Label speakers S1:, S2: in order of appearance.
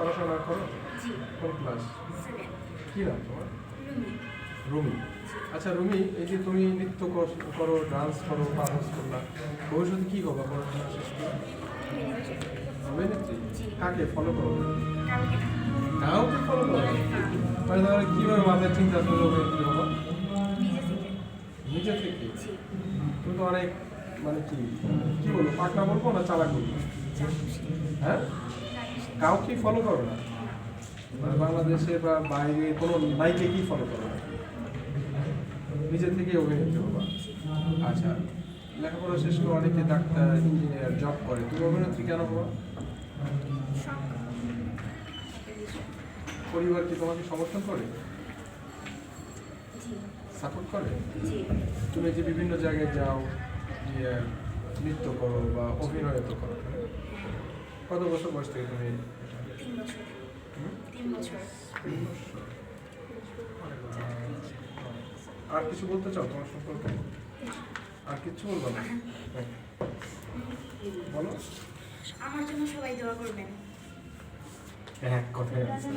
S1: পড়াশোনা করো?
S2: জি।
S1: কোন ক্লাস?
S2: 7।
S1: কি নাম তোমার?
S2: রুমি।
S1: রুমি। আচ্ছা রুমি, এই যে তুমি নৃত্য করো, ডান্স করো, পারফর্ম করলা, ভবিষ্যতে কি করবা পড়াশোনা শেষ করে?
S2: অভিনেত্রী।
S1: অভিনেত্রী?
S2: জি।
S1: কাকে ফলো করো?
S2: কাউকে না।
S1: কাউকে ফলো করো?
S2: না,
S1: মানে তোমার কিভাবে মাথায় চিন্তা আসলে অভিনেত্রী হবো?
S2: নিজে থেকে।
S1: নিজে থেকে?
S2: জি।
S1: তুমি তো অনেক মানে কি বলবো, পাকনা বলবো না চালাক বলবো?
S2: যা খুশি।
S1: হ্যাঁ, কাউকে ফলো করো না মানে বাংলাদেশে বা বাইরে কোনো নায়িকা কি ফলো করো না, নিজে থেকে অভিনেত্রী হবা? আচ্ছা, লেখাপড়া শেষ করে অনেকে ডাক্তার, ইঞ্জিনিয়ার, জব করে, তুমি অভিনেত্রী কেন হবা?
S2: শখ। একটা বিষয়।
S1: পরিবার কি তোমাকে সমর্থন করে,
S2: জি।
S1: সাপোর্ট করে?
S2: জি।
S1: তুমি যে বিভিন্ন জায়গায় যাও, গিয়ে নৃত্য করো বা অভিনয় তো করো, কত বছর বয়স থেকে তুমি এটা?
S2: 3 বছর।
S1: হুম?
S2: 3 বছর।
S1: আর কিছু বলতে চাও তোমার সম্পর্কে? আর কিছু বলবো না? হ্যাঁ। বলো।
S2: আমার জন্য সবাই দোয়া করবেন।
S1: হ্যাঁ, কথাই আছে।